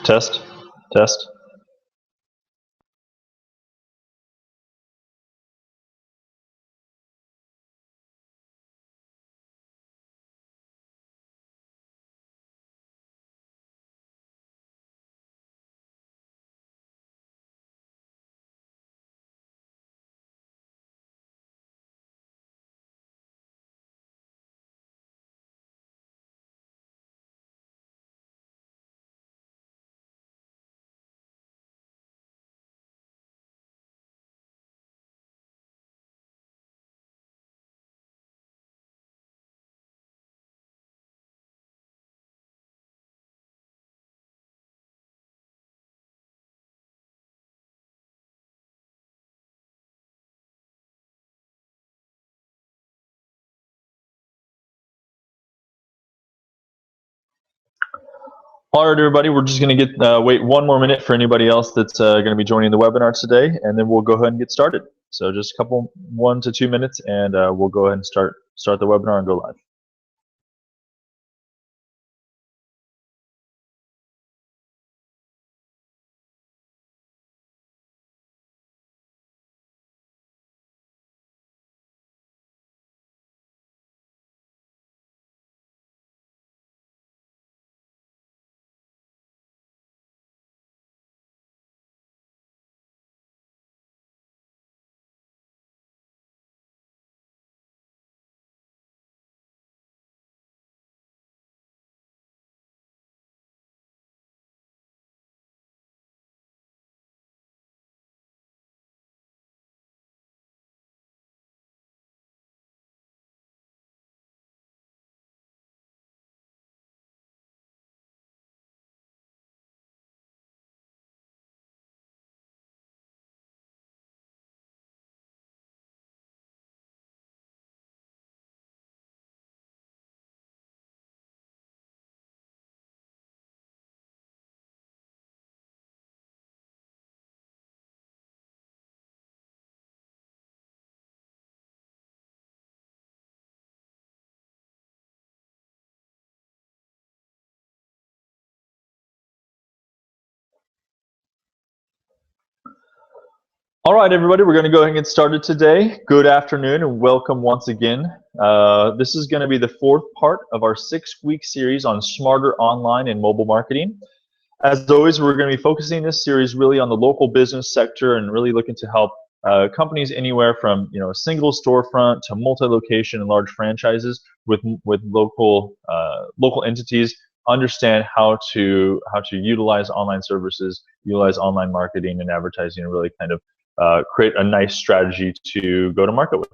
Test, test. All right, everybody, we're just going to wait 1 more minute for anybody else that's going to be joining the webinar today, and then we'll go ahead and get started. So just a couple, 1 to 2 minutes, and we'll go ahead and start the webinar and go live. All right, everybody, we're going to go ahead and get started today. Good afternoon and welcome once again. This is going to be the 4th part of our 6-week series on smarter online and mobile marketing. As always, we're going to be focusing this series really on the local business sector and really looking to help companies anywhere from a single storefront to multi-location and large franchises with local entities understand how to utilize online services, utilize online marketing and advertising, and really kind of create a nice strategy to go to market with.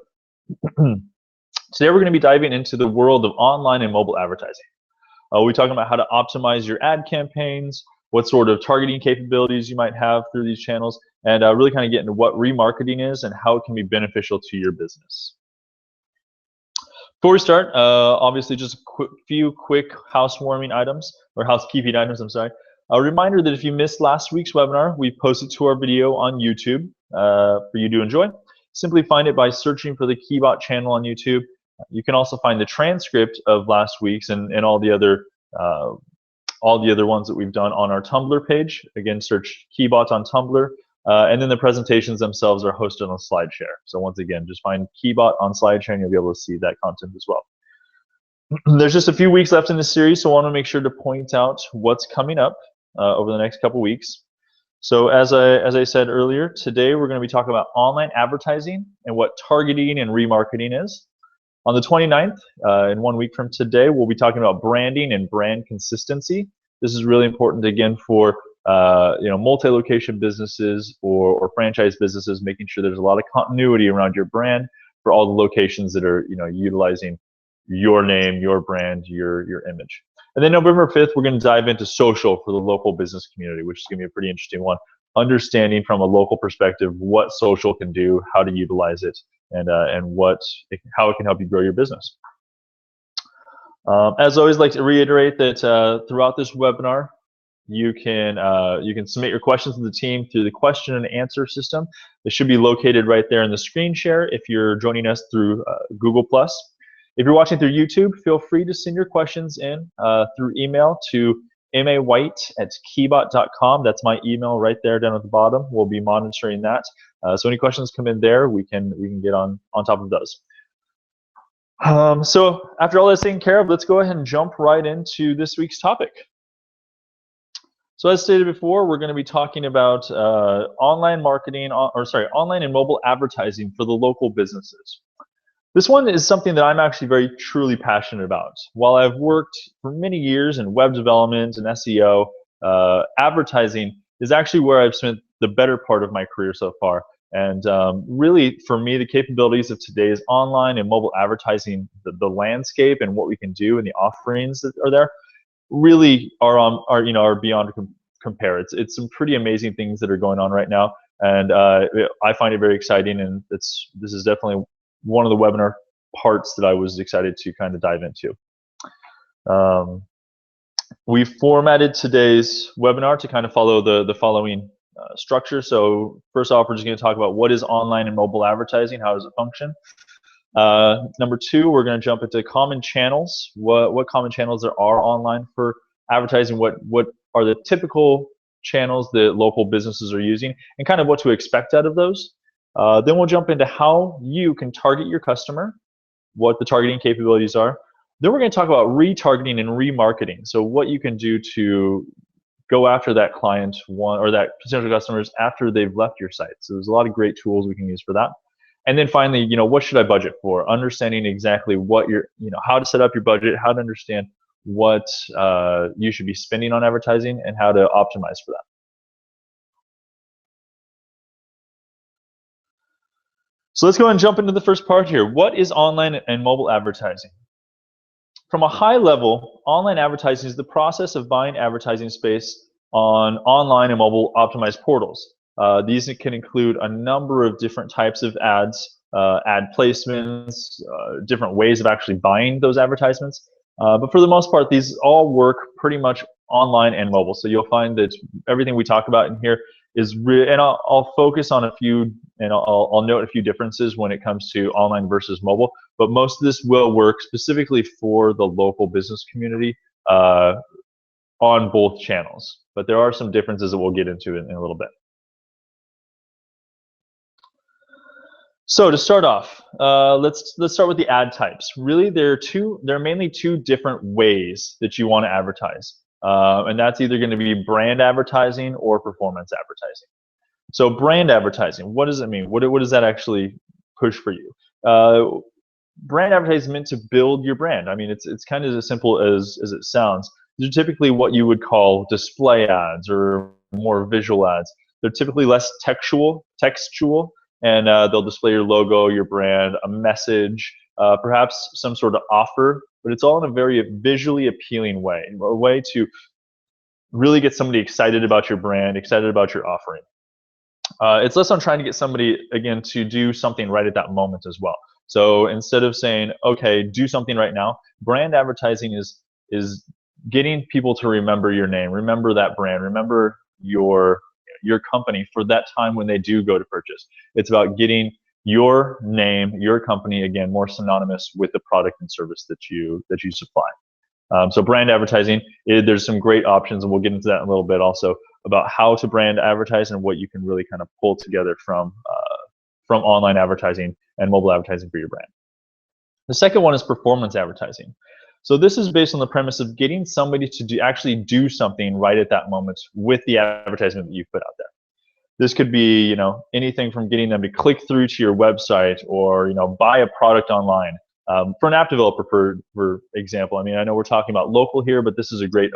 Today we're going to be diving into the world of online and mobile advertising. We're talking about how to optimize your ad campaigns, what sort of targeting capabilities you might have through these channels, and really kind of get into what remarketing is and how it can be beneficial to your business. Before we start, obviously just a few quick housekeeping items, I'm sorry. A reminder that if you missed last week's webinar, we posted to our video on YouTube for you to enjoy. Simply find it by searching for the Keybot channel on YouTube. You can also find the transcript of last week's and all the other ones that we've done on our Tumblr page. Again, search Keybot on Tumblr, and then the presentations themselves are hosted on SlideShare. So once again, just find Keybot on SlideShare and you'll be able to see that content as well. There's just a few weeks left in this series, so I want to make sure to point out what's coming up over the next couple weeks. So as I said earlier, today we're going to be talking about online advertising and what targeting and remarketing is. On the 29th, in 1 week from today, we'll be talking about branding and brand consistency. This is really important, again, for multi-location businesses or franchise businesses, making sure there's a lot of continuity around your brand for all the locations that are utilizing your name, your brand, your image. And then November 5th, we're going to dive into social for the local business community, which is going to be a pretty interesting one. Understanding from a local perspective what social can do, how to utilize it, and how it can help you grow your business. As always, I'd like to reiterate that throughout this webinar, you can submit your questions to the team through the question and answer system. It should be located right there in the screen share if you're joining us through Google+. If you're watching through YouTube, feel free to send your questions in through email to mawhite@keybot.com. That's my email right there down at the bottom. We'll be monitoring that. So any questions come in there, we can get on top of those. So after all that's taken care of, let's go ahead and jump right into this week's topic. So as stated before, we're going to be talking about online marketing, online and mobile advertising for the local businesses. This one is something that I'm actually very truly passionate about. While I've worked for many years in web development and SEO, advertising is actually where I've spent the better part of my career so far. And really, for me, the capabilities of today's online and mobile advertising, the landscape and what we can do and the offerings that are there, really are beyond compare. It's some pretty amazing things that are going on right now, and I find it very exciting. And this is definitely one of the webinar parts that I was excited to kind of dive into. We formatted today's webinar to kind of follow the following structure. So first off, we're just going to talk about what is online and mobile advertising, how does it function. Number two, we're going to jump into common channels. What common channels there are online for advertising? What are the typical channels that local businesses are using, and kind of what to expect out of those. Then we'll jump into how you can target your customer, what the targeting capabilities are. Then we're going to talk about retargeting and remarketing. So what you can do to go after that client or that potential customers after they've left your site. So there's a lot of great tools we can use for that. And then finally, what should I budget for? Understanding exactly what how to set up your budget, how to understand what you should be spending on advertising, and how to optimize for that. So let's go ahead and jump into the first part here. What is online and mobile advertising? From a high level, online advertising is the process of buying advertising space on online and mobile optimized portals. These can include a number of different types of ads, ad placements, different ways of actually buying those advertisements. But for the most part, these all work pretty much online and mobile. So you'll find that everything we talk about in here is and I'll focus on a few, and I'll note a few differences when it comes to online versus mobile. But most of this will work specifically for the local business community on both channels. But there are some differences that we'll get into in a little bit. So to start off, let's start with the ad types. Really, there are mainly two different ways that you want to advertise, and that's either going to be brand advertising or performance advertising. So brand advertising, what does it mean? What does that actually push for you? Brand advertising is meant to build your brand. I mean, it's kind of as simple as it sounds. These are typically what you would call display ads or more visual ads. They're typically less textual, and they'll display your logo, your brand, a message, perhaps some sort of offer, but it's all in a very visually appealing way, a way to really get somebody excited about your brand, excited about your offering. It's less on trying to get somebody, again, to do something right at that moment as well. So instead of saying, okay, do something right now, brand advertising is getting people to remember your name, remember that brand, remember your company for that time when they do go to purchase. It's about getting your name, your company, again, more synonymous with the product and service that you supply. So brand advertising, there's some great options, and we'll get into that in a little bit also, about how to brand advertise and what you can really kind of pull together from online advertising and mobile advertising for your brand. The second one is performance advertising. So this is based on the premise of getting somebody to actually do something right at that moment with the advertisement that you've put out there. This could be, anything from getting them to click through to your website or, buy a product online. For an app developer, for example, I mean, I know we're talking about local here, but this is a great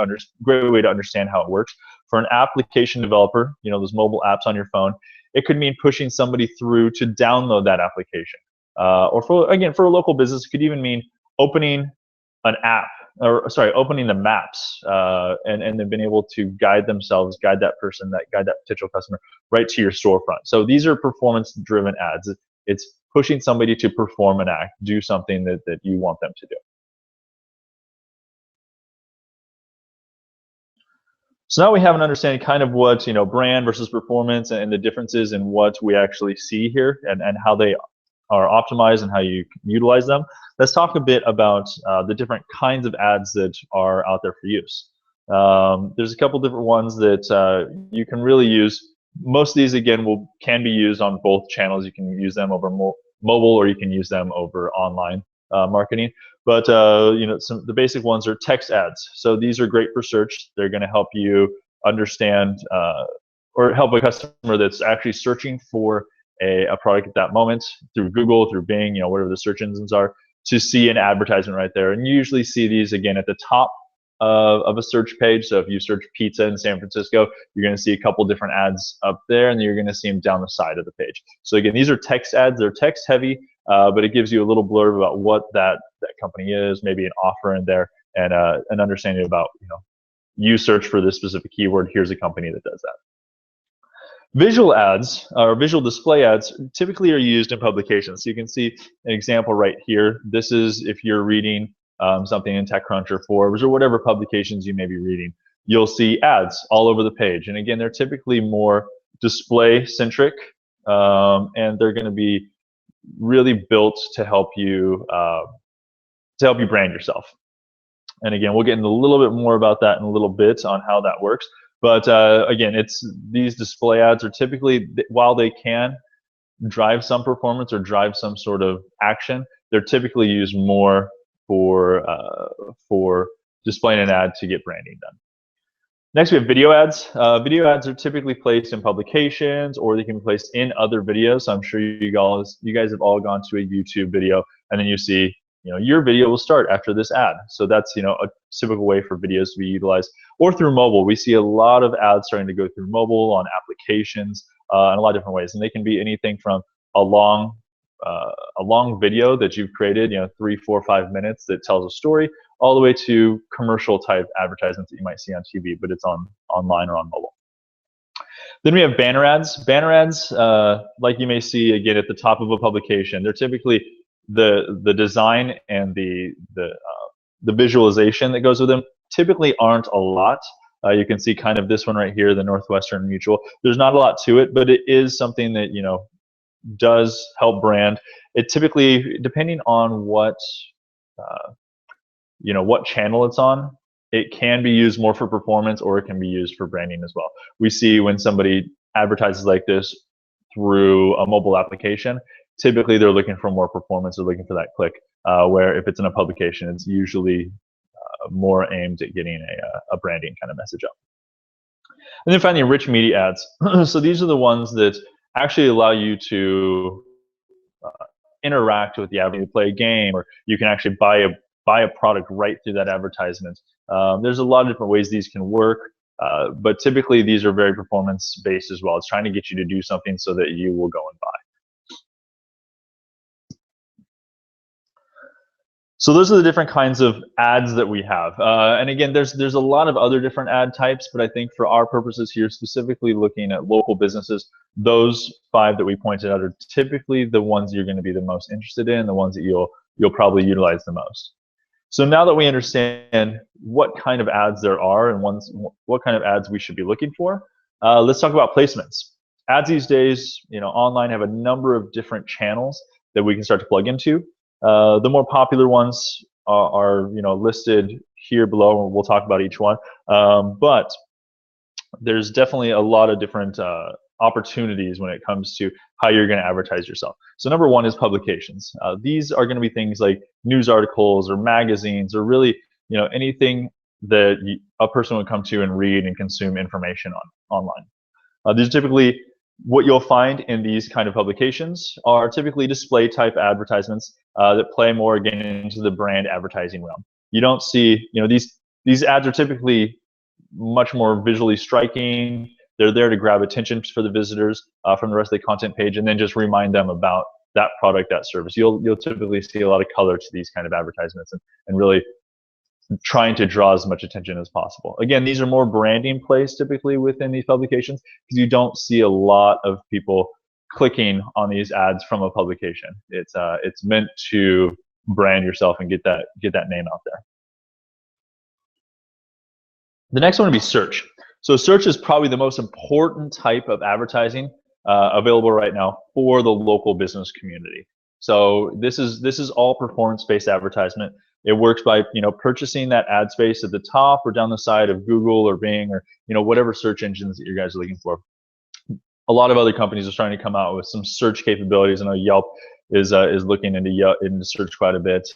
way to understand how it works. For an application developer, those mobile apps on your phone, it could mean pushing somebody through to download that application. Or for a local business, it could even mean opening an app, opening the maps, and they've been able to guide that person, guide that potential customer right to your storefront. So these are performance-driven ads. It's pushing somebody to perform an act, do something that you want them to do. So now we have an understanding kind of what brand versus performance and the differences in what we actually see here and how they are optimized and how you utilize them. Let's talk a bit about the different kinds of ads that are out there for use. There's a couple different ones that you can really use. Most of these, again, can be used on both channels. You can use them over mobile, or you can use them over online marketing. But the basic ones are text ads. So these are great for search. They're going to help you understand or help a customer that's actually searching for a product at that moment through Google, through Bing, whatever the search engines are, to see an advertisement right there. And you usually see these again at the top of a search page. So if you search pizza in San Francisco, you're going to see a couple different ads up there, and then you're going to see them down the side of the page. So again, these are text ads. They're text heavy, but it gives you a little blurb about what that company is, maybe an offer in there, and an understanding about, you search for this specific keyword, here's a company that does that. Visual ads, or visual display ads, typically are used in publications. So you can see an example right here. This is if you're reading something in TechCrunch or Forbes or whatever publications you may be reading. You'll see ads all over the page. And again, they're typically more display-centric, and they're going to be really built to help you brand yourself. And again, we'll get into a little bit more about that in a little bit on how that works. But again, these display ads are typically, while they can drive some performance or drive some sort of action, they're typically used more for displaying an ad to get branding done. Next, we have video ads. Video ads are typically placed in publications, or they can be placed in other videos. So I'm sure you guys have all gone to a YouTube video, and then you see, your video will start after this ad. So that's, a typical way for videos to be utilized. Or through mobile. We see a lot of ads starting to go through mobile on applications in a lot of different ways. And they can be anything from a long video that you've created, 3, 4, 5 minutes that tells a story, all the way to commercial type advertisements that you might see on TV, but it's online or on mobile. Then we have banner ads. Banner ads, like you may see again at the top of a publication, they're typically the design and the visualization that goes with them typically aren't a lot. You can see kind of this one right here, the Northwestern Mutual. There's not a lot to it, but it is something that does help brand. It typically, depending on what channel it's on, it can be used more for performance, or it can be used for branding as well. We see when somebody advertises like this through a mobile application, typically they're looking for more performance, they're looking for that click, where if it's in a publication, it's usually more aimed at getting a branding kind of message up. And then finally, rich media ads. So these are the ones that actually allow you to interact with the advertisement, play a game, or you can actually buy a product right through that advertisement. There's a lot of different ways these can work, but typically these are very performance-based as well. It's trying to get you to do something so that you will go and buy. So those are the different kinds of ads that we have. And again, there's a lot of other different ad types, but I think for our purposes here, specifically looking at local businesses, those 5 that we pointed out are typically the ones you're going to be the most interested in, the ones that you'll probably utilize the most. So now that we understand what kind of ads there are and what kind of ads we should be looking for, let's talk about placements. Ads these days, online have a number of different channels that we can start to plug into. The more popular ones are listed here below, and we'll talk about each one. But there's definitely a lot of different opportunities when it comes to how you're going to advertise yourself. So number 1 is publications. These are going to be things like news articles or magazines, or really anything that a person would come to and read and consume information online. These are typically, what you'll find in these kind of publications are typically display type advertisements that play more again into the brand advertising realm. You don't see, these ads are typically much more visually striking. They're there to grab attention for the visitors from the rest of the content page, and then just remind them about that product, that service. You'll typically see a lot of color to these kind of advertisements, and really trying to draw as much attention as possible. Again, these are more branding plays typically within these publications, because you don't see a lot of people clicking on these ads from a publication. It's meant to brand yourself and get that name out there. The next one would be search. So search is probably the most important type of advertising available right now for the local business community. So this is all performance-based advertisement. It works by purchasing that ad space at the top or down the side of Google or Bing or whatever search engines that you guys are looking for. A lot of other companies are starting to come out with some search capabilities. I know Yelp is looking into search quite a bit.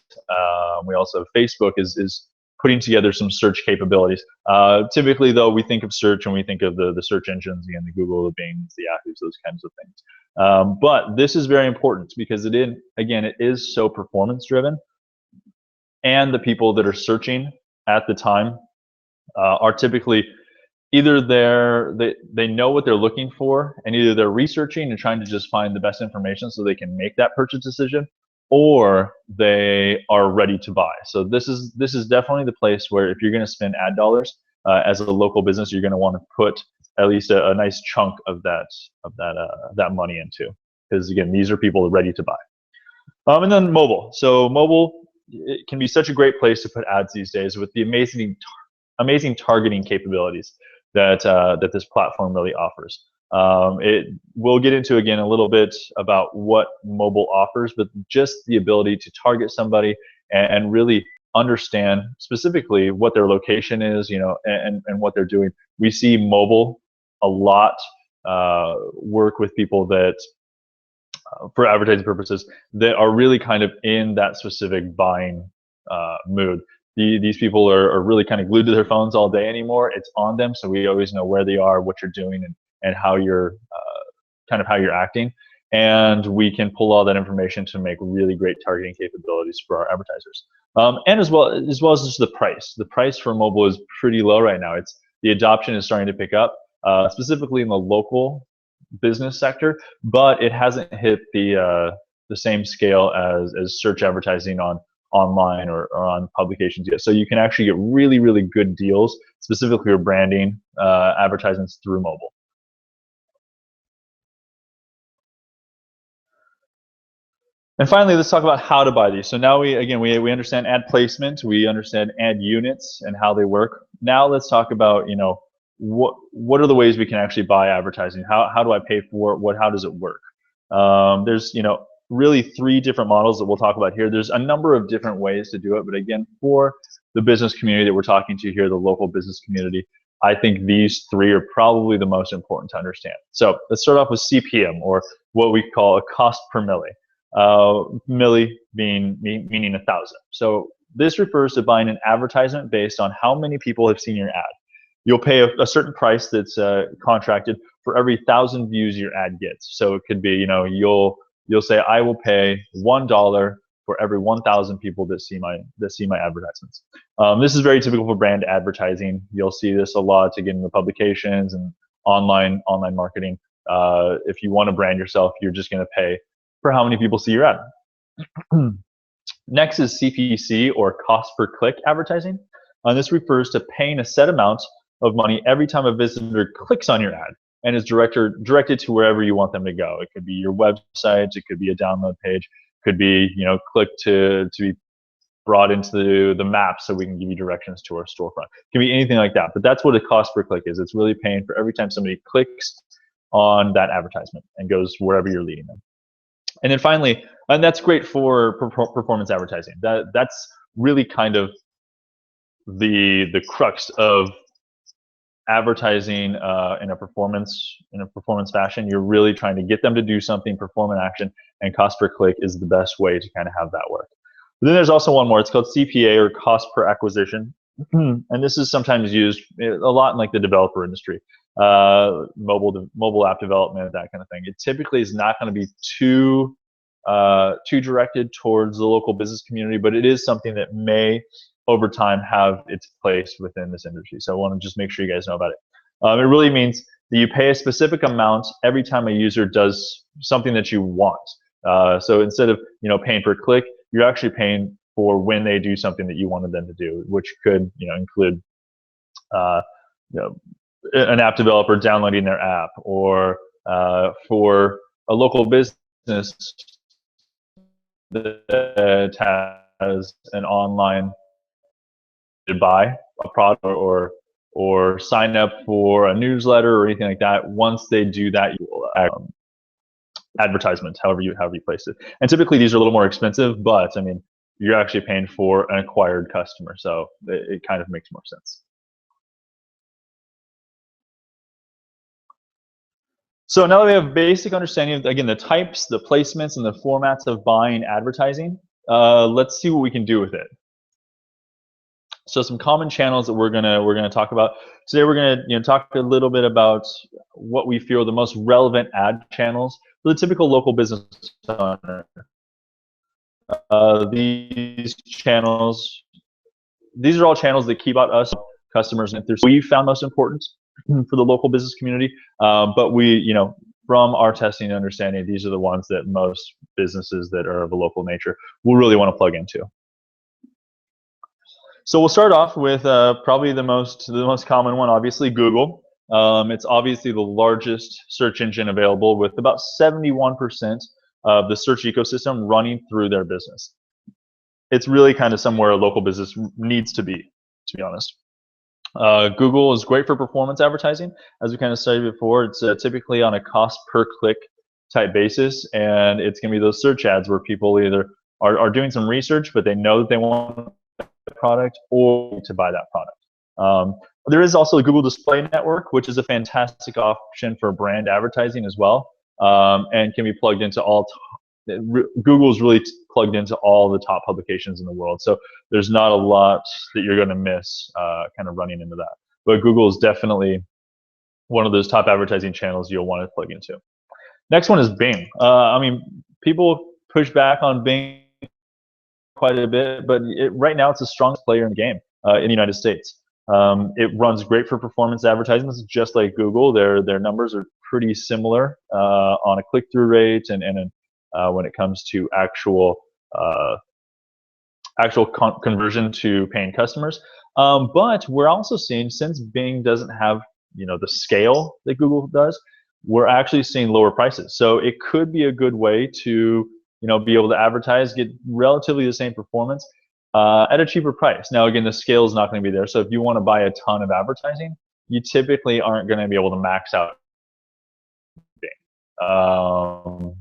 We also have Facebook is putting together some search capabilities. Typically, though, we think of search and we think of the search engines, again, the Google, the Bings, the Yahoos, those kinds of things. But this is very important because it is so performance driven, and the people that are searching at the time are typically either they know what they're looking for, and either they're researching and trying to just find the best information so they can make that purchase decision, or they are ready to buy. So this is definitely the place where if you're going to spend ad dollars as a local business, you're going to want to put at least a nice chunk of that money into, because again, these are people ready to buy. And then mobile. So mobile, it can be such a great place to put ads these days with the amazing targeting capabilities that this platform really offers. We'll get into again a little bit about what mobile offers, but just the ability to target somebody and really understand specifically what their location is, and what they're doing. We see mobile a lot work with people that, for advertising purposes, that are really kind of in that specific buying mood. These people are really kind of glued to their phones all day anymore. It's on them, so we always know where they are, what you're doing, and how you're how you're acting. And we can pull all that information to make really great targeting capabilities for our advertisers. And as well as just the price. The price for mobile is pretty low right now. The adoption is starting to pick up, specifically in the local business sector, but it hasn't hit the same scale as search advertising online or on publications yet. So you can actually get really, really good deals, specifically for branding advertisements through mobile. And finally, let's talk about how to buy these. So now we understand ad placement, we understand ad units and how they work. Now let's talk about what are the ways we can actually buy advertising? How do I pay for it? How does it work? There's really 3 different models that we'll talk about here. There's a number of different ways to do it, but again, for the business community that we're talking to here, the local business community, I think these 3 are probably the most important to understand. So let's start off with CPM, or what we call a cost per milli. Milli meaning 1,000. So this refers to buying an advertisement based on how many people have seen your ad. You'll pay a certain price that's contracted for every 1,000 views your ad gets. So it could be, you'll say, I will pay $1 for every 1,000 people that see my advertisements. This is very typical for brand advertising. You'll see this a lot again in the publications and online marketing. If you want to brand yourself, you're just going to pay for how many people see your ad. Next is CPC, or cost per click advertising. This refers to paying a set amount of money every time a visitor clicks on your ad and is directed to wherever you want them to go. It could be your website, it could be a download page, could be click to be brought into the map so we can give you directions to our storefront. It can be anything like that, but that's what a cost per click is. It's really paying for every time somebody clicks on that advertisement and goes wherever you're leading them. And then finally, and that's great for performance advertising. That's really kind of the crux of advertising in a performance fashion. You're really trying to get them to do something, perform an action, and cost per click is the best way to kind of have that work. But then there's also one more. It's called CPA, or cost per acquisition, and this is sometimes used a lot in like the developer industry, mobile app development, that kind of thing. It typically is not going to be too directed towards the local business community, but it is something that may over time have its place within this industry. So I want to just make sure you guys know about it. It really means that you pay a specific amount every time a user does something that you want. So instead of paying per click, you're actually paying for when they do something that you wanted them to do, which could include an app developer downloading their app, or for a local business that has an online to buy a product or sign up for a newsletter or anything like that. Once they do that, you will advertisements, however you place it. And typically these are a little more expensive, but I mean, you're actually paying for an acquired customer. So it kind of makes more sense. So now that we have basic understanding of, again, the types, the placements, and the formats of buying advertising, let's see what we can do with it. So some common channels that we're gonna talk about today. We're gonna talk a little bit about what we feel are the most relevant ad channels for the typical local business owner. These channels, these are all channels that keep out us customers and we found most important for the local business community. But we, from our testing and understanding, these are the ones that most businesses that are of a local nature will really want to plug into. So we'll start off with probably the most common one, obviously Google. It's obviously the largest search engine available, with about 71% of the search ecosystem running through their business. It's really kind of somewhere a local business needs to be honest. Google is great for performance advertising. As we kind of studied before, it's typically on a cost per click type basis, and it's going to be those search ads where people either are doing some research, but they know that they want the product or to buy that product. There is also the Google Display Network, which is a fantastic option for brand advertising as well, and can be plugged into all. Google's really plugged into all the top publications in the world, so there's not a lot that you're going to miss kind of running into that. But Google is definitely one of those top advertising channels you'll want to plug into. Next one is Bing. I mean, people push back on Bing quite a bit, but right now it's the strongest player in the game in the United States. It runs great for performance advertising. This is just like Google. Their numbers are pretty similar on a click-through rate and when it comes to actual conversion to paying customers. But we're also seeing, since Bing doesn't have the scale that Google does, we're actually seeing lower prices. So it could be a good way to be able to advertise, get relatively the same performance at a cheaper price. Now, again, the scale is not going to be there. So if you want to buy a ton of advertising, you typically aren't going to be able to max out Bing.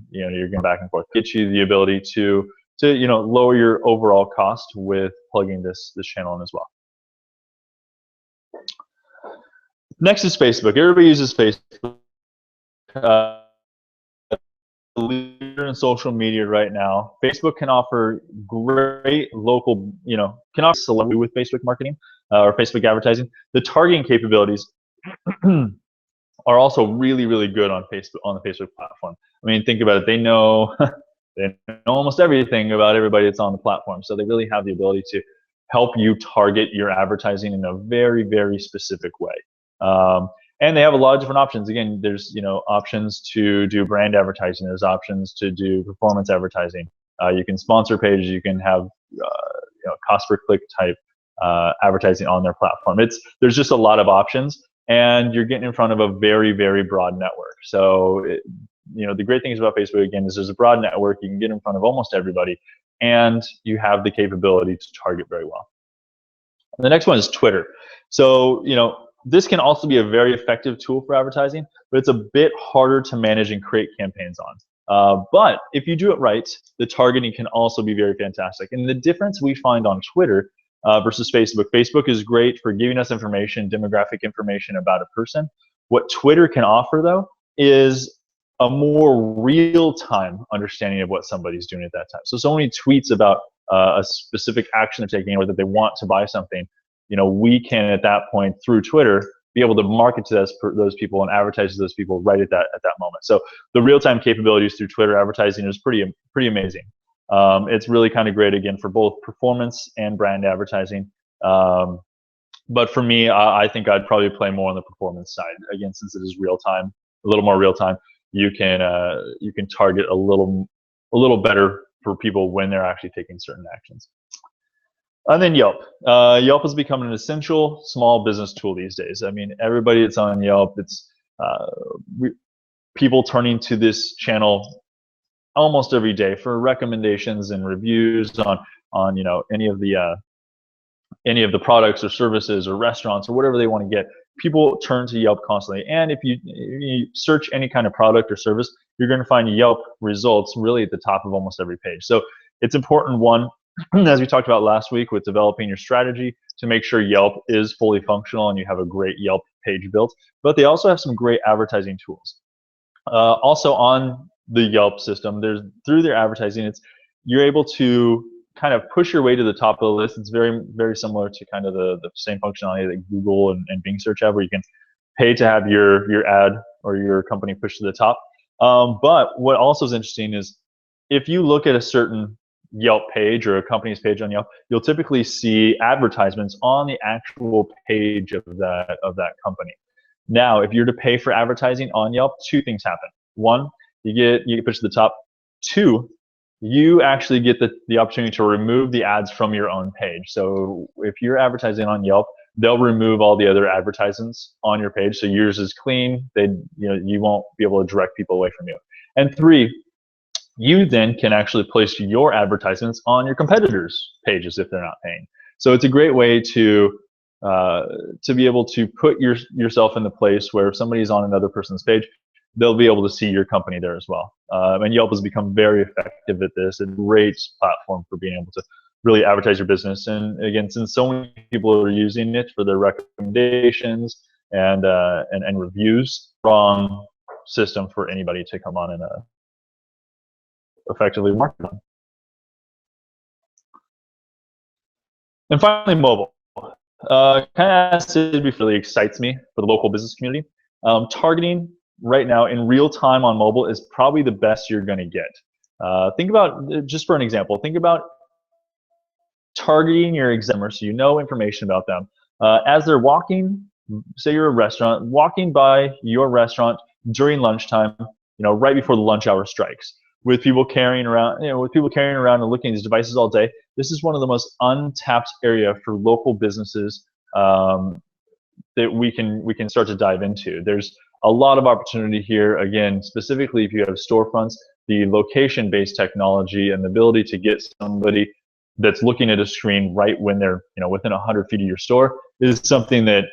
You're going back and forth. Get you the ability to lower your overall cost with plugging this channel in as well. Next is Facebook. Everybody uses Facebook. Leader in social media right now. Facebook can offer great local, can offer celebrity with Facebook marketing or Facebook advertising. The targeting capabilities are also really, really good on Facebook, on the Facebook platform. I mean, think about it. They know almost everything about everybody that's on the platform. So they really have the ability to help you target your advertising in a very, very specific way. And they have a lot of different options. Again, there's options to do brand advertising. There's options to do performance advertising. You can sponsor pages. You can have cost per click type advertising on their platform. There's just a lot of options, and you're getting in front of a very, very broad network. So the great things about Facebook, again, is there's a broad network. You can get in front of almost everybody, and you have the capability to target very well. And the next one is Twitter. So this can also be a very effective tool for advertising, but it's a bit harder to manage and create campaigns on. But if you do it right, the targeting can also be very fantastic. And the difference we find on Twitter versus Facebook, Facebook is great for giving us information, demographic information about a person. What Twitter can offer, though, is a more real-time understanding of what somebody's doing at that time. So many tweets about a specific action they're taking, or that they want to buy something, we can at that point through Twitter be able to market to those people and advertise to those people right at that moment. So the real-time capabilities through Twitter advertising is pretty amazing. It's really kind of great, again, for both performance and brand advertising. But for me, I think I'd probably play more on the performance side. Again, since it is real-time, a little more real-time, you can target a little better for people when they're actually taking certain actions. And then Yelp. Yelp has become an essential small business tool these days. I mean, everybody that's on Yelp, it's people turning to this channel almost every day for recommendations and reviews on any of the products or services or restaurants or whatever they want to get. People turn to Yelp constantly. And if you search any kind of product or service, you're going to find Yelp results really at the top of almost every page. So it's important, one, as we talked about last week with developing your strategy to make sure Yelp is fully functional and you have a great Yelp page built. But they also have some great advertising tools. Also on the Yelp system, through their advertising, you're able to kind of push your way to the top of the list. It's very similar to kind of the same functionality that Google and Bing search have, where you can pay to have your ad or your company pushed to the top. But what also is interesting is if you look at a certain Yelp page or a company's page on Yelp, you'll typically see advertisements on the actual page of that company. Now, if you're to pay for advertising on Yelp, two things happen. One, you get pushed to the top. Two, you actually get the opportunity to remove the ads from your own page. So if you're advertising on Yelp, they'll remove all the other advertisements on your page, so yours is clean. You won't be able to direct people away from you. And three, you then can actually place your advertisements on your competitors' pages if they're not paying. So it's a great way to be able to put yourself in the place where if somebody's on another person's page, they'll be able to see your company there as well. And Yelp has become very effective at this. It's a great platform for being able to really advertise your business. And again, since so many people are using it for their recommendations and reviews, strong system for anybody to come on and effectively market on. And finally, mobile. Kind of as it really excites me for the local business community. Targeting right now in real time on mobile is probably the best you're going to get. Think about, just for an example, think about targeting your customers so you know information about them. As they're walking, say you're a restaurant, walking by your restaurant during lunchtime, right before the lunch hour strikes, with people carrying around, and looking at these devices all day. This is one of the most untapped area for local businesses that we can start to dive into. There's a lot of opportunity here. Again, specifically if you have storefronts, the location-based technology and the ability to get somebody that's looking at a screen right when they're within 100 feet of your store is something that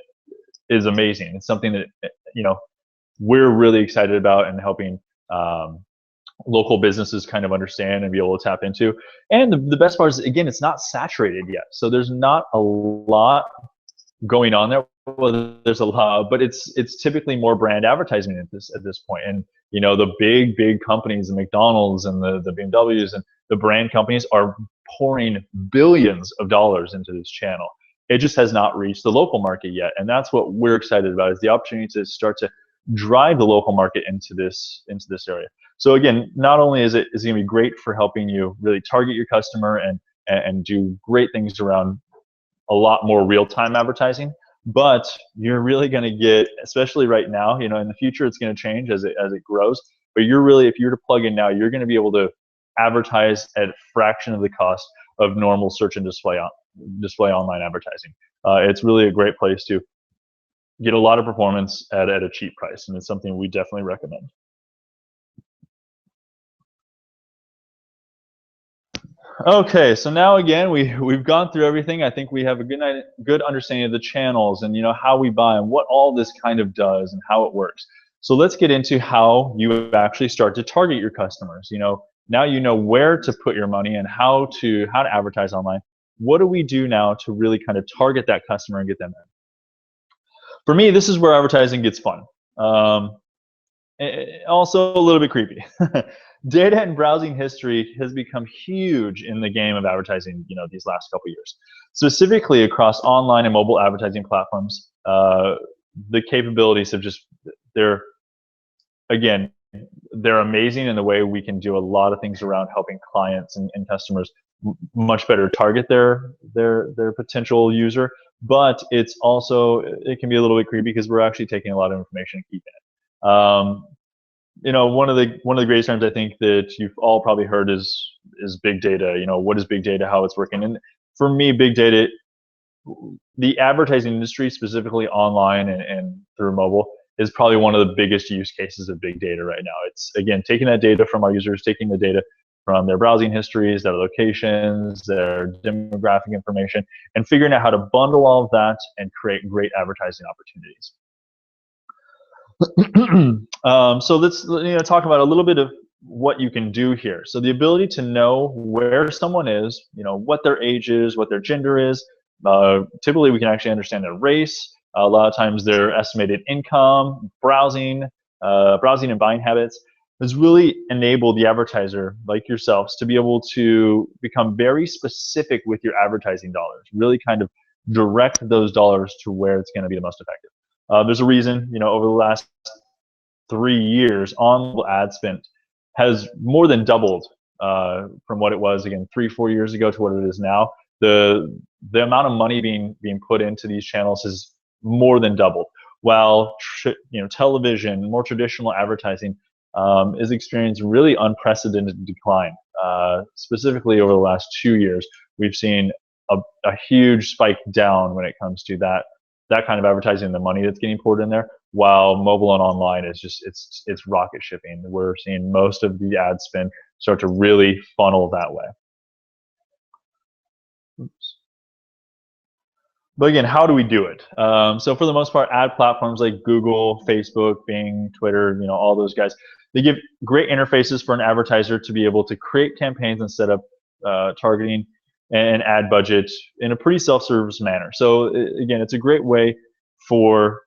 is amazing. It's something that we're really excited about and helping local businesses kind of understand and be able to tap into. And the best part is, again, it's not saturated yet. So there's not a lot going on there. Well, there's a lot, but it's typically more brand advertising at this point. And the big companies, the McDonald's and the BMWs and the brand companies are pouring billions of dollars into this channel. It just has not reached the local market yet, and that's what we're excited about, is the opportunity to start to drive the local market into this area. So again, not only is it going to be great for helping you really target your customer and do great things around a lot more real-time advertising, but you're really going to get, especially right now, in the future it's going to change as it grows, but if you're to plug in now, you're going to be able to advertise at a fraction of the cost of normal search and display online advertising. It's really a great place to get a lot of performance at a cheap price, and it's something we definitely recommend. Okay, so now again, we've gone through everything. I think we have a good understanding of the channels and how we buy and what all this kind of does and how it works. So let's get into how you actually start to target your customers. Now you know where to put your money and how to advertise online. What do we do now to really kind of target that customer and get them in? For me, this is where advertising gets fun. Also a little bit creepy. Data and browsing history has become huge in the game of advertising, these last couple years. Specifically across online and mobile advertising platforms, the capabilities have they're amazing in the way we can do a lot of things around helping clients and customers much better target their potential user. But it can be a little bit creepy because we're actually taking a lot of information and keeping it. One of the greatest terms I think that you've all probably heard is big data. What is big data, how it's working? And for me, big data, the advertising industry, specifically online and through mobile, is probably one of the biggest use cases of big data right now. It's, again, taking that data from our users, taking the data from their browsing histories, their locations, their demographic information, and figuring out how to bundle all of that and create great advertising opportunities. So let's talk about a little bit of what you can do here. So the ability to know where someone is, what their age is, what their gender is. Typically, we can actually understand their race. A lot of times, their estimated income, browsing and buying habits has really enabled the advertiser, like yourselves, to be able to become very specific with your advertising dollars. Really, kind of direct those dollars to where it's going to be the most effective. There's a reason, over the last 3 years, on ad spend has more than doubled from what it was, again, 3-4 years ago to what it is now. The amount of money being put into these channels has more than doubled, while television, more traditional advertising, is experiencing really unprecedented decline. Specifically over the last 2 years, we've seen a huge spike down when it comes to that kind of advertising and the money that's getting poured in there, while mobile and online is just it's rocket shipping. We're seeing most of the ad spend start to really funnel that way. Oops. But again, how do we do it? So for the most part, ad platforms like Google, Facebook, Bing, Twitter, all those guys, they give great interfaces for an advertiser to be able to create campaigns and set up targeting and ad budget in a pretty self-service manner. So again, it's a great way for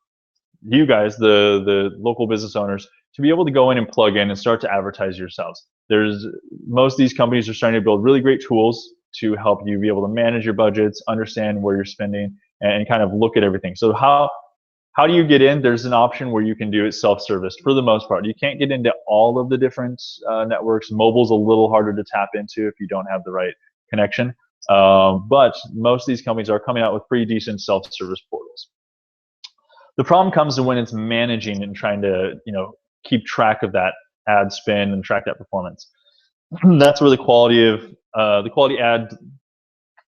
you guys, the local business owners, to be able to go in and plug in and start to advertise yourselves. Most of these companies are starting to build really great tools to help you be able to manage your budgets, understand where you're spending, and kind of look at everything. So how do you get in? There's an option where you can do it self-service for the most part. You can't get into all of the different networks. Mobile's a little harder to tap into if you don't have the right connection. But most of these companies are coming out with pretty decent self-service portals. The problem comes when it's managing and trying to, keep track of that ad spend and track that performance. That's where the quality ad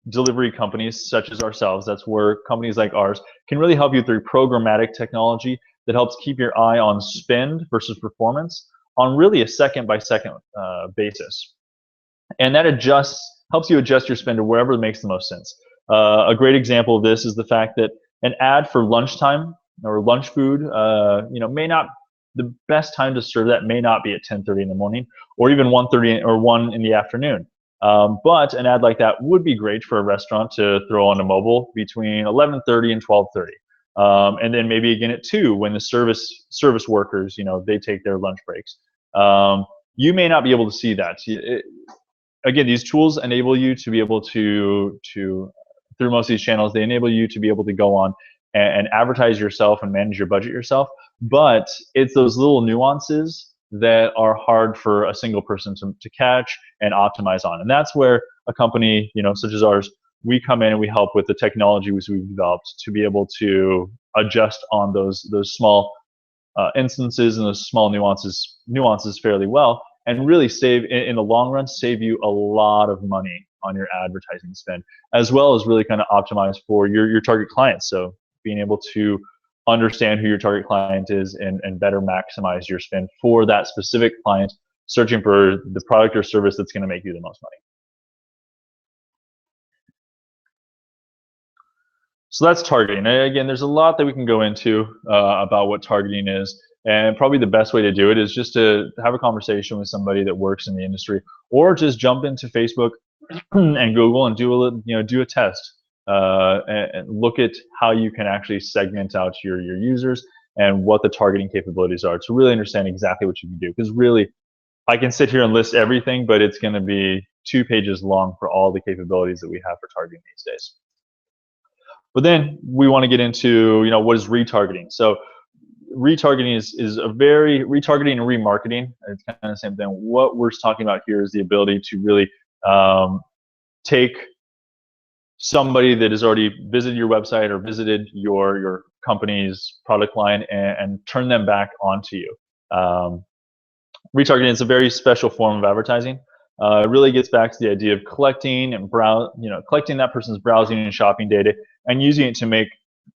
delivery companies such as ourselves, that's where companies like ours can really help you through programmatic technology that helps keep your eye on spend versus performance on really a second-by-second basis. And that helps you adjust your spend to wherever it makes the most sense. A great example of this is the fact that an ad for lunchtime or lunch food, may not, the best time to serve that may not be at 10:30 in the morning or even 1:30 or 1 in the afternoon. But an ad like that would be great for a restaurant to throw on a mobile between 11:30 and 12:30. And then maybe again at 2 when the service workers, they take their lunch breaks. You may not be able to see that. Again, these tools enable you to be able to through most of these channels, they enable you to be able to go on and advertise yourself and manage your budget yourself. But it's those little nuances that are hard for a single person to catch and optimize on. And that's where a company, such as ours, we come in and we help with the technology we've developed to be able to adjust on those small instances and those small nuances fairly well, and really save, in the long run, save you a lot of money on your advertising spend, as well as really kind of optimize for your target clients. So being able to understand who your target client is and better maximize your spend for that specific client, searching for the product or service that's going to make you the most money. So that's targeting. And again, there's a lot that we can go into about what targeting is. And probably the best way to do it is just to have a conversation with somebody that works in the industry, or just jump into Facebook and Google and do a test and look at how you can actually segment out your users and what the targeting capabilities are to really understand exactly what you can do. Because really, I can sit here and list everything, but it's going to be 2 pages long for all the capabilities that we have for targeting these days. But then we want to get into, what is retargeting? So retargeting is retargeting and remarketing. It's kind of the same thing. What we're talking about here is the ability to really take somebody that has already visited your website or visited your company's product line and turn them back onto you. Retargeting is a very special form of advertising. It really gets back to the idea of collecting that person's browsing and shopping data and using it to make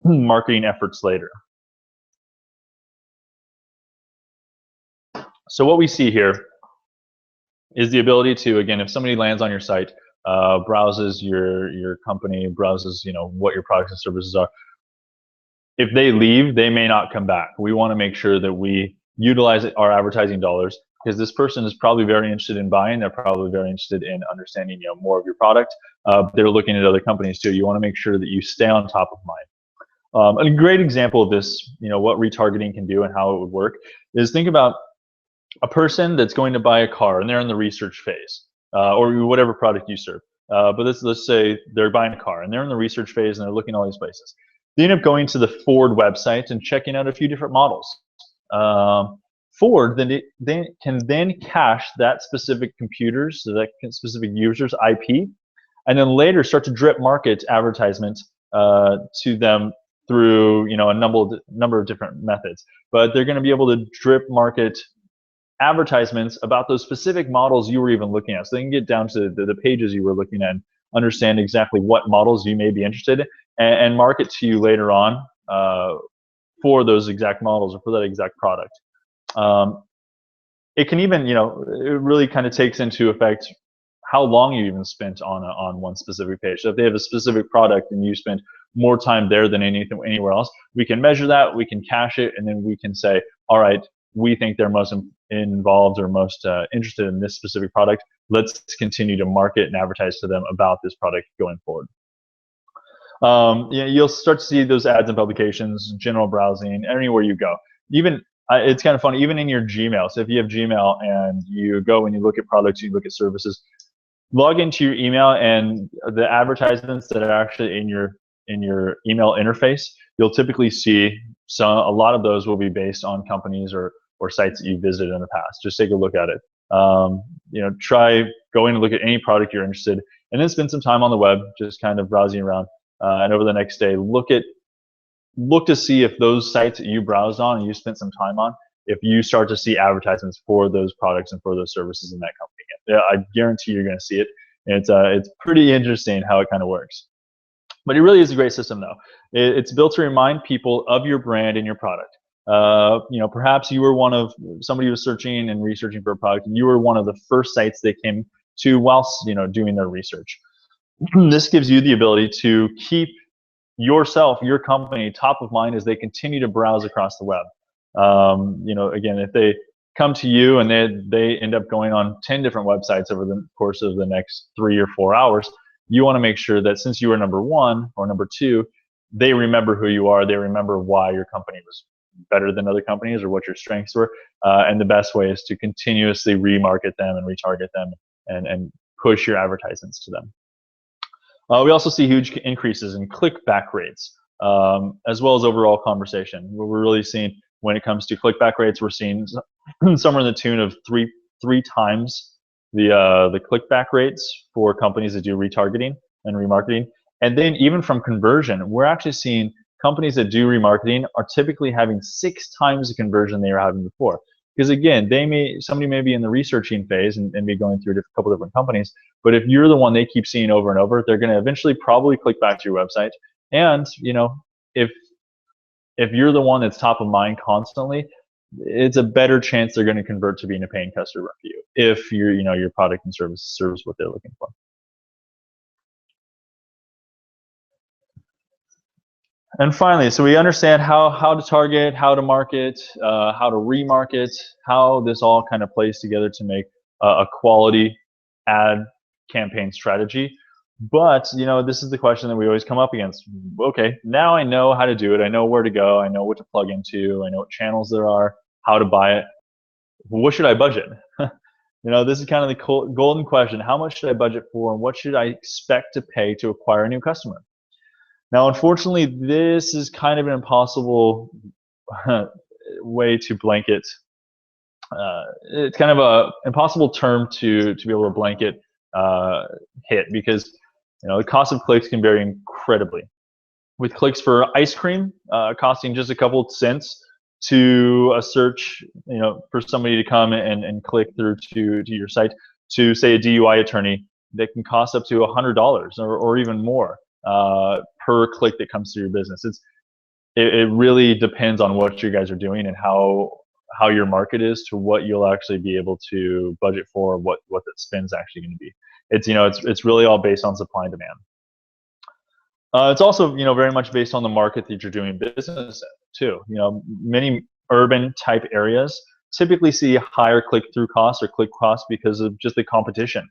marketing efforts later. So what we see here is the ability to, again, if somebody lands on your site, browses your company, browses what your products and services are, if they leave, they may not come back. We want to make sure that we utilize our advertising dollars because this person is probably very interested in buying. They're probably very interested in understanding, more of your product. They're looking at other companies too. You want to make sure that you stay on top of mind. A great example of this, what retargeting can do and how it would work is think about a person that's going to buy a car and they're in the research phase, or whatever product you serve. But let's say they're buying a car and they're in the research phase and they're looking at all these places. They end up going to the Ford website and checking out a few different models. Ford then can cache that specific computer's, so that specific user's IP, and then later start to drip market advertisements to them through a number of different methods. But they're going to be able to drip market advertisements about those specific models you were even looking at. So they can get down to the pages you were looking at and understand exactly what models you may be interested in and market to you later on for those exact models or for that exact product. It can even, it really kind of takes into effect how long you even spent on one specific page. So if they have a specific product and you spent more time there than anywhere else, we can measure that, we can cache it, and then we can say, all right, we think they're most involved or most interested in this specific product. Let's continue to market and advertise to them about this product going forward. You'll start to see those ads in publications, general browsing, anywhere you go. Even it's kind of funny, even in your Gmail. So if you have Gmail and you go and you look at products, you look at services, log into your email, and the advertisements that are actually in your email interface, you'll typically see a lot of those will be based on companies or sites that you visited in the past. Just take a look at it. Try going to look at any product you're interested in, and then spend some time on the web, just kind of browsing around. And over the next day, look to see if those sites that you browsed on and you spent some time on, if you start to see advertisements for those products and for those services in that company. I guarantee you're going to see it. And it's pretty interesting how it kind of works. But it really is a great system, though. It's built to remind people of your brand and your product. Perhaps you were somebody who was searching and researching for a product, and you were one of the first sites they came to whilst doing their research. This gives you the ability to keep your company, top of mind as they continue to browse across the web. Again, if they come to you and they end up going on 10 different websites over the course of the next 3 or 4 hours, you want to make sure that since you were number one or number two, they remember who you are, they remember why your company was better than other companies or what your strengths were, and the best way is to continuously remarket them and retarget them and push your advertisements to them. We also see huge increases in click-back rates, as well as overall conversation. What we're really seeing when it comes to click-back rates, we're seeing somewhere in the tune of three times the click-back rates for companies that do retargeting and remarketing. And then even from conversion, we're actually seeing companies that do remarketing are typically having 6 times the conversion they were having before. Because again, somebody may be in the researching phase and be going through a couple different companies, but if you're the one they keep seeing over and over, they're going to eventually probably click back to your website. And if you're the one that's top of mind constantly, it's a better chance they're going to convert to being a paying customer for you if your product and service serves what they're looking for. And finally, so we understand how to target, how to market, how to remarket, how this all kind of plays together to make a quality ad campaign strategy. But this is the question that we always come up against. Okay, now I know how to do it. I know where to go. I know what to plug into. I know what channels there are, how to buy it. What should I budget? This is kind of the golden question. How much should I budget for, and what should I expect to pay to acquire a new customer? Now, unfortunately, this is kind of an impossible way to blanket. It's kind of an impossible term to be able to blanket hit, because the cost of clicks can vary incredibly. With clicks for ice cream costing just a couple cents to a search, for somebody to come and click through to your site, to say a DUI attorney, that can cost up to $100 or even more per click that comes through your business. It really depends on what you guys are doing and how your market is to what you'll actually be able to budget for, what the spend's actually going to be. It's really all based on supply and demand. It's also very much based on the market that you're doing business in too. Many urban type areas typically see higher click-through costs or click costs because of just the competition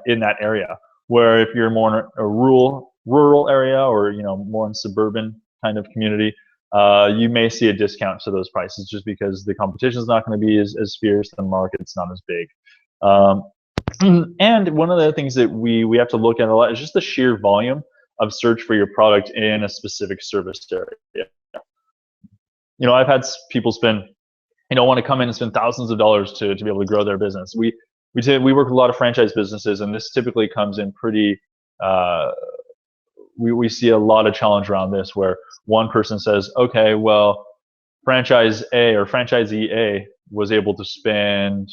in that area. Where if you're more in a rural area, or more in suburban kind of community, you may see a discount to those prices just because the competition is not going to be as fierce, the market's not as big. And one of the things that we have to look at a lot is just the sheer volume of search for your product in a specific service area. I've had people spend, want to come in and spend thousands of dollars to be able to grow their business. We work with a lot of franchise businesses, and this typically comes in pretty. We see a lot of challenge around this, where one person says, "Okay, well, franchise A or franchisee A was able to spend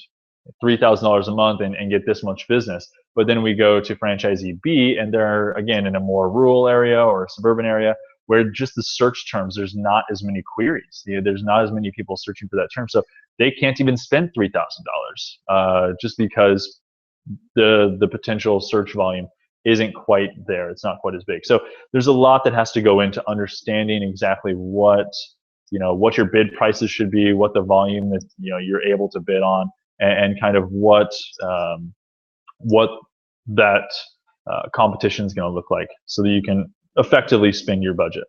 $3,000 a month and get this much business," but then we go to franchisee B, and they're again in a more rural area or suburban area, where just the search terms, there's not as many queries. There's not as many people searching for that term, so they can't even spend $3,000 just because the potential search volume isn't quite there. It's not quite as big. So there's a lot that has to go into understanding exactly what your bid prices should be, what the volume that you're able to bid on, and kind of what that competition is going to look like, so that you can effectively spend your budget.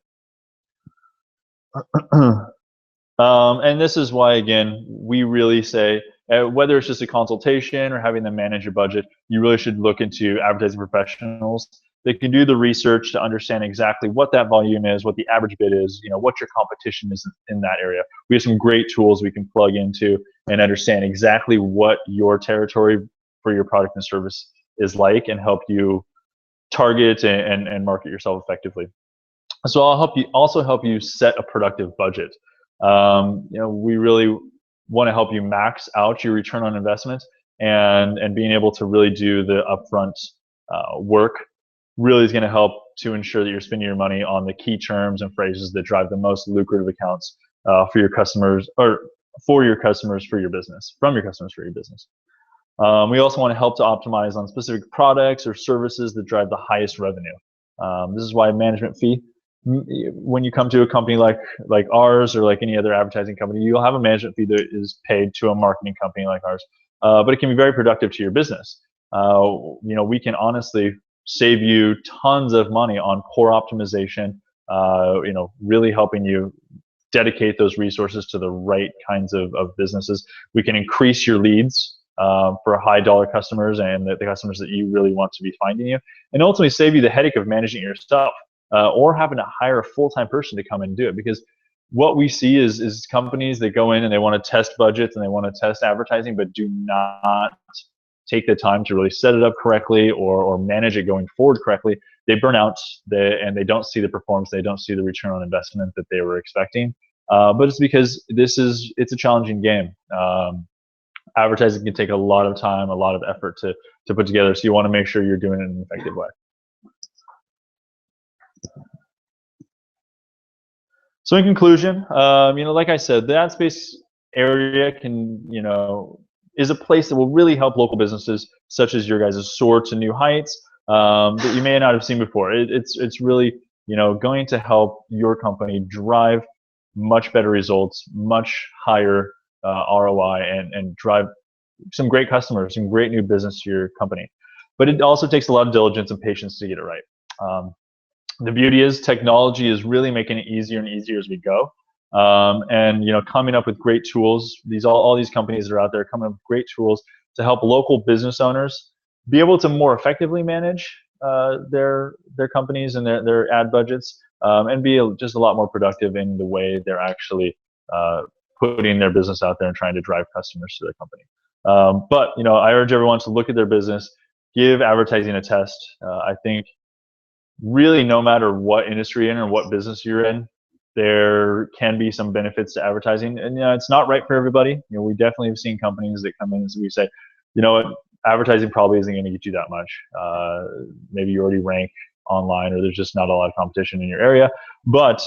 And this is why, again, we really say, whether it's just a consultation or having them manage your budget, you really should look into advertising professionals. They can do the research to understand exactly what that volume is, what the average bid is, what your competition is in that area. We have some great tools we can plug into and understand exactly what your territory for your product and service is like, and help you target and market yourself effectively. So I'll help you set a productive budget. We really want to help you max out your return on investment, and being able to really do the upfront work really is going to help to ensure that you're spending your money on the key terms and phrases that drive the most lucrative accounts for your customers, or for your customers for your business, from your customers for your business. We also want to help to optimize on specific products or services that drive the highest revenue. This is why management fee, when you come to a company like ours, or like any other advertising company, you'll have a management fee that is paid to a marketing company like ours, but it can be very productive to your business. We can honestly save you tons of money on core optimization, really helping you dedicate those resources to the right kinds of businesses. We can increase your leads for high dollar customers, and the customers that you really want to be finding you, and ultimately save you the headache of managing it yourself, or having to hire a full-time person to come in and do it. Because what we see is companies that go in and they want to test budgets and they want to test advertising, but do not take the time to really set it up correctly or manage it going forward correctly. They burn out, and they don't see the performance, they don't see the return on investment that they were expecting. But it's because it's a challenging game. Advertising can take a lot of time, a lot of effort to put together, so you want to make sure you're doing it in an effective way. So in conclusion, like I said, the ad space area is a place that will really help local businesses such as your guys soar to new heights that you may not have seen before. It's really going to help your company drive much better results, much higher ROI, and drive some great customers, some great new business to your company. But it also takes a lot of diligence and patience to get it right. The beauty is technology is really making it easier and easier as we go. And coming up with great tools. All these companies that are out there coming up with great tools to help local business owners be able to more effectively manage their companies and their ad budgets, and be just a lot more productive in the way they're actually putting their business out there and trying to drive customers to their company. But I urge everyone to look at their business, give advertising a test. I think really no matter what industry you're in or what business you're in, there can be some benefits to advertising, and it's not right for everybody. We definitely have seen companies that come in and we say, what, advertising probably isn't going to get you that much. Maybe you already rank online, or there's just not a lot of competition in your area. But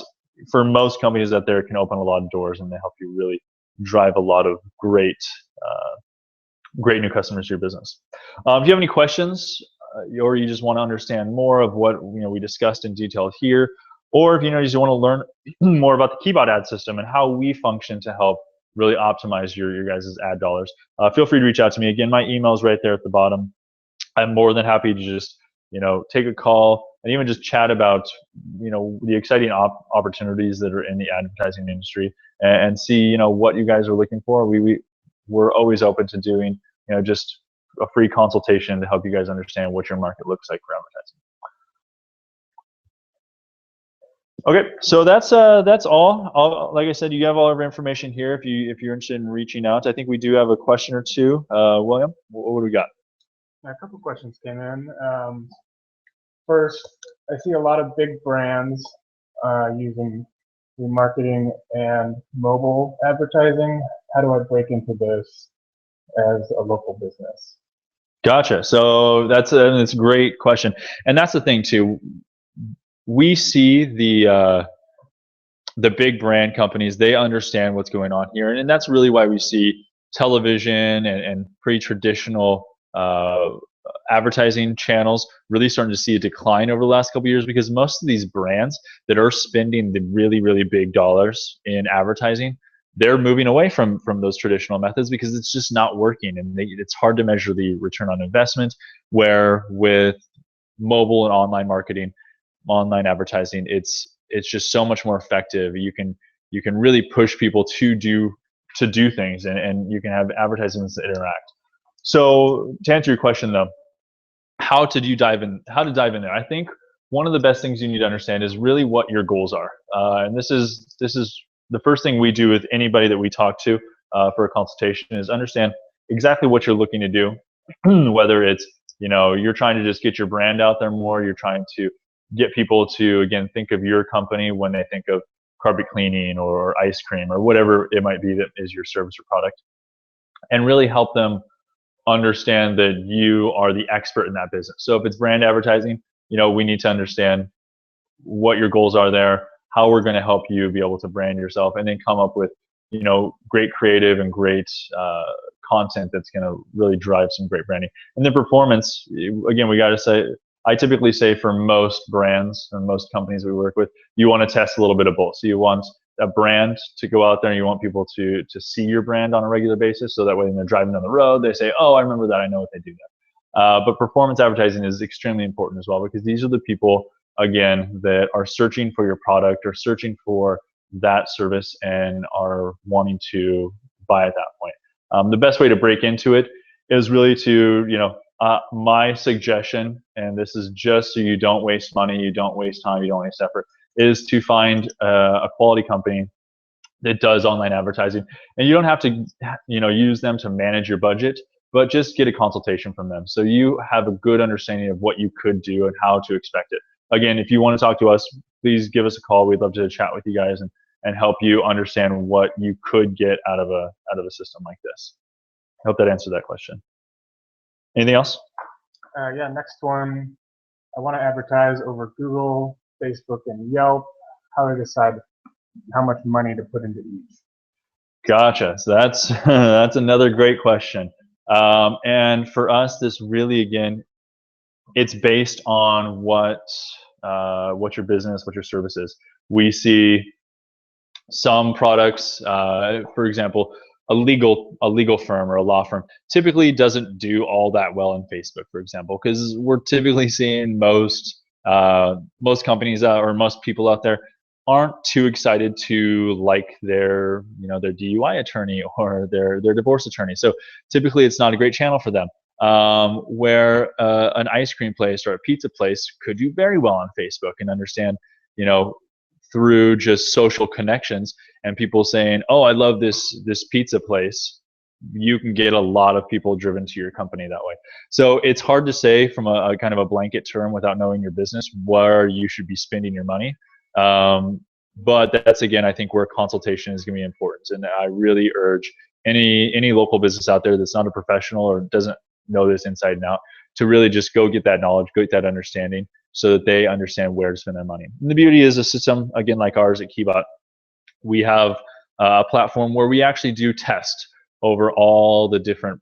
for most companies out there, it can open a lot of doors, and they help you really drive a lot of great new customers to your business. If you have any questions, or you just want to understand more of what we discussed in detail here, or if you just want to learn more about the Keybot ad system and how we function to help really optimize your guys' ad dollars. Feel free to reach out to me. Again, my email is right there at the bottom. I'm more than happy to just, take a call and even just chat about, the exciting opportunities that are in the advertising industry, and see, what you guys are looking for. We're always open to doing, just a free consultation to help you guys understand what your market looks like for advertising. Okay, so that's all. Like I said, you have all of our information here if you're interested in reaching out. I think we do have a question or two. William, what do we got? A couple questions came in. First, I see a lot of big brands using remarketing and mobile advertising. How do I break into this as a local business? Gotcha. So that's a great question, and that's the thing too. We see the big brand companies. They understand what's going on here, and that's really why we see television and pretty traditional advertising channels really starting to see a decline over the last couple of years, because most of these brands that are spending the really big dollars in advertising, they're moving away from those traditional methods because it's just not working, and it's hard to measure the return on investment. Where with mobile and online marketing, online advertising, it's just so much more effective. You can really push people to do things, and you can have advertisements that interact. So to answer your question though, how to dive in there, I think one of the best things you need to understand is really what your goals are. And this is the first thing we do with anybody that we talk to for a consultation, is understand exactly what you're looking to do. Whether it's, you're trying to just get your brand out there more, you're trying to get people to, again, think of your company when they think of carpet cleaning or ice cream or whatever it might be that is your service or product, and really help them understand that you are the expert in that business. So if it's brand advertising, we need to understand what your goals are there, how we're going to help you be able to brand yourself, and then come up with, great creative and great content that's going to really drive some great branding. And then performance, again, we got to say, I typically say for most brands and most companies we work with, you want to test a little bit of both. So you want a brand to go out there, and you want people to see your brand on a regular basis, so that way when they're driving down the road, they say, oh, I remember that, I know what they do there. But performance advertising is extremely important as well, because these are the people, again, that are searching for your product or searching for that service and are wanting to buy at that point. The best way to break into it is really to, my suggestion, and this is just so you don't waste money, you don't waste time, you don't waste effort, is to find a quality company that does online advertising. And you don't have to, use them to manage your budget, but just get a consultation from them, so you have a good understanding of what you could do and how to expect it. Again, if you want to talk to us, please give us a call. We'd love to chat with you guys and help you understand what you could get out of a system like this. I hope that answered that question. Anything else? Yeah, next one. I want to advertise over Google, Facebook, and Yelp. How do I decide how much money to put into each? Gotcha. So that's that's another great question. And for us, this really, again, it's based on what your business, what your service is. We see some products, for example, a legal firm or a law firm typically doesn't do all that well in Facebook, for example, because we're typically seeing most companies or most people out there aren't too excited to like their their DUI attorney or their divorce attorney. So typically it's not a great channel for them. Where an ice cream place or a pizza place could do very well on Facebook and understand, through just social connections and people saying, oh, I love this pizza place, you can get a lot of people driven to your company that way. So it's hard to say from a kind of a blanket term without knowing your business where you should be spending your money. But that's, again, I think where consultation is going to be important. And I really urge any local business out there that's not a professional or doesn't know this inside and out to really just go get that knowledge, go get that understanding, so that they understand where to spend their money. And the beauty is a system, again, like ours at Keybot, we have a platform where we actually do test over all the different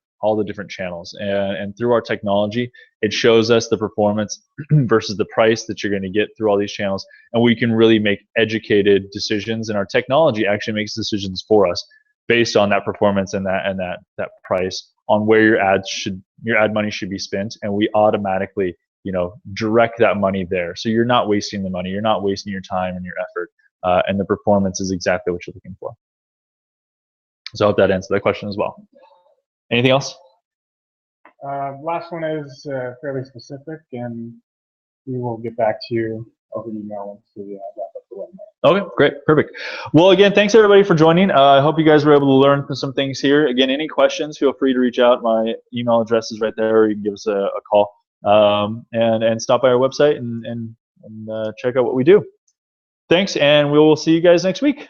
channels, and through our technology, it shows us the performance versus the price that you're going to get through all these channels, and we can really make educated decisions. And our technology actually makes decisions for us. based on that performance and that price on where your ad money should be spent, and we automatically direct that money there. So you're not wasting the money, you're not wasting your time and your effort, and the performance is exactly what you're looking for. So I hope that answers that question as well. Anything else? Last one is fairly specific, and we will get back to you over email once we wrap up the webinar. Okay, great, perfect. Well, again, thanks everybody for joining. I hope you guys were able to learn some things here. Again, any questions, feel free to reach out. My email address is right there, or you can give us a call, and stop by our website and check out what we do. Thanks, and we will see you guys next week.